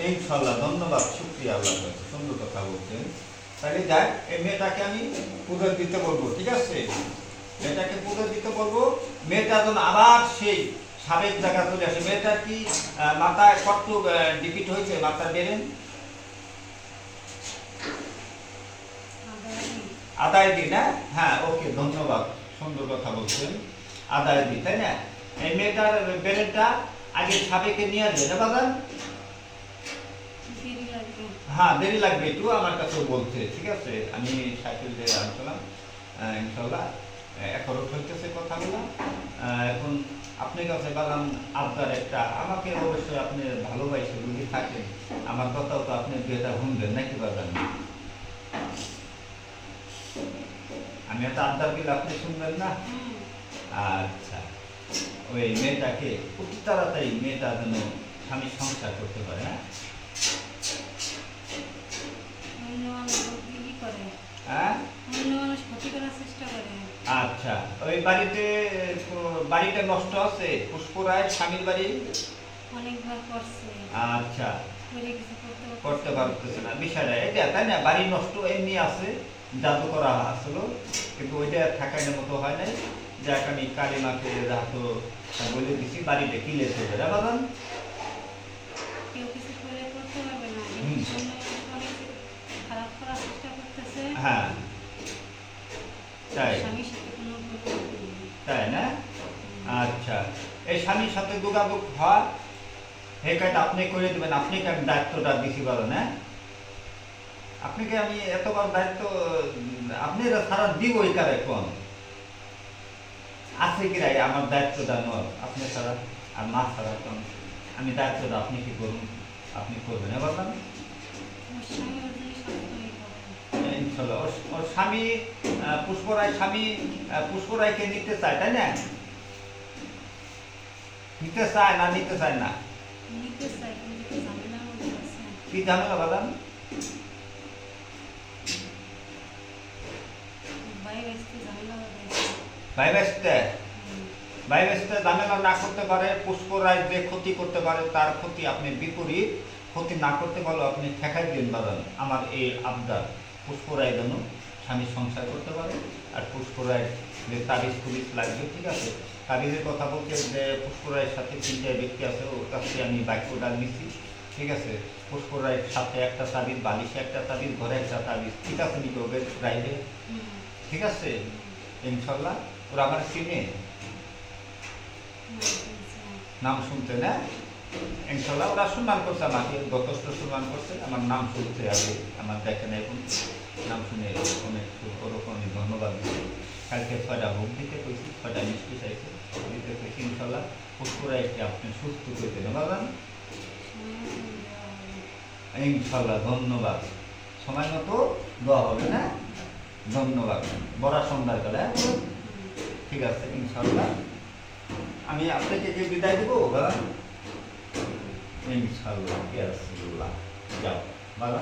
ইনশাল্লাহ, ধন্যবাদ, শুকরিয়া, আল্লাহ সুন্দর কথা বলছেন। তাহলে দেখ, এই মেয়েটাকে আমি পুজো দিতে বলবো, ঠিক আছে? মেয়েটাকে পুজো দিতে বলবো, মেয়েটা যেন আবার সেই সাবেক জায়গা চলে আসে। মেয়েটার কি মাথায় কত ডিপিট হয়েছে, মাথার বেরেন আদায় দিই না? হ্যাঁ, ওকে, ধন্যবাদ, সুন্দর কথা বলছেন। আদায় দিই, তাই না? এই মেয়েটার বেরেনটা আগে সাবেকে নিয়ে আসবে না বাবা? হ্যাঁ, দেরি লাগবে একটু, আমার কাছেও বলছে, ঠিক আছে? আমি সাইকেল দিয়ে আসলাম, ইনশাল্লাহ এখনো চলতেছে কথাগুলো। এখন আপনার কাছে বাগান আবদার একটা, আমাকে অবশ্যই আপনি ভালোবাসে যদি থাকেন, আমার কথাও তো আপনি বিয়েটা শুনবেন নাকি বাগান? আমি একটা আবদার দিলে আপনি শুনবেন না? আচ্ছা, ওই মেয়েটাকে খুব তাড়াতাড়ি মেয়েটা যেন স্বামী সংসার করতে পারে। হ্যাঁ, আচ্ছা, ওই বাড়িটা নষ্ট আছে পুষ্পরায় স্বামীর বাড়ি। আচ্ছা, করতে পারতেছে না, বিষয়টা এটা তাই না? বাড়ি নষ্ট এমনি আছে, জাদু করা আসলো, কিন্তু ওইটা থাকার মতো হয় নাই। যাক, আমি কালিমাকে রাতো বলে দিছি, বাড়িটা কিলে চলবে না বাবা? হ্যাঁ, তাই তাই না? আচ্ছা, এই স্বামীর সাথে যোগাযোগ হয়, এই কাজটা আপনি করে দেবেন। আপনাকে আমি দায়িত্বটা দিছি বলো না? আপনাকে আমি এতবার দায়িত্ব আপনি সারা দিব ওই কার এখন আছে কি রাই আমার দায়িত্বটা নয় আপনি ছাড়া, আর মা ছাড়া এখন আমি দায়িত্বটা আপনি কি করুন, আপনি করবেন এবার না? ইনশাল্লাহ, ওর স্বামী পুষ্পরায়কে নিতে চায়, তাই না? নিতে চায় না, নিতে চায় না? কি ঝামেলা বাদাম? ভাই বেসতে ঝামেলা না করতে পারে, পুষ্পরায় যে ক্ষতি করতে পারে তার ক্ষতি আপনি বিপরীত ক্ষতি না করতে পারলে আপনি ঠেকাই দিন বাদাম। আমার এই আবদার, পুষ্পরায় যেন স্বামীর সংসার করতে পারে। আর পুষ্পরায় যে তাবিজ পুলিশ লাগবে, ঠিক আছে? তাবিজের কথা বলছে যে পুষ্পরায়ের সাথে তিনটা ব্যক্তি আছে, ওর কাছে আমি বাক্যটা নিচ্ছি, ঠিক আছে? পুষ্পরায়ের সাথে একটা তাবিজ, বালিশে একটা তাবিজ, ঘরে একটা তাবিজ, ঠিক আছে? নিকে ওদের রাইডে, ঠিক আছে? ইনশাল্লাহ ওরা আমার চিনে, নাম শুনতে না? ইনশাল্লাহ ওরা সম্মান করছে, আমাকে যথেষ্ট সম্মান করছে, আমার নাম শুনতে আগে আমার দেখেন এখন নাম শুনে অনেক ওরকম ধন্যবাদ দিচ্ছে। কালকে 6টা ভোগ দিতে কইছি, 6টা মিষ্টি চাইছে, দিতে কইছি। ইনশাল্লাহ পুষ্পরায় একটি আপনি সুস্থ করতে দেবেন ইনশাল্লাহ। ধন্যবাদ, সময় মতো দেওয়া হবে না? ধন্যবাদ, বড় সন্ধ্যার কালে, ঠিক আছে? ইনশাল্লাহ আমি আপনাকে যে বিদায় দেবো বাবা, ইনশাল্লাহ, যাও বাবা।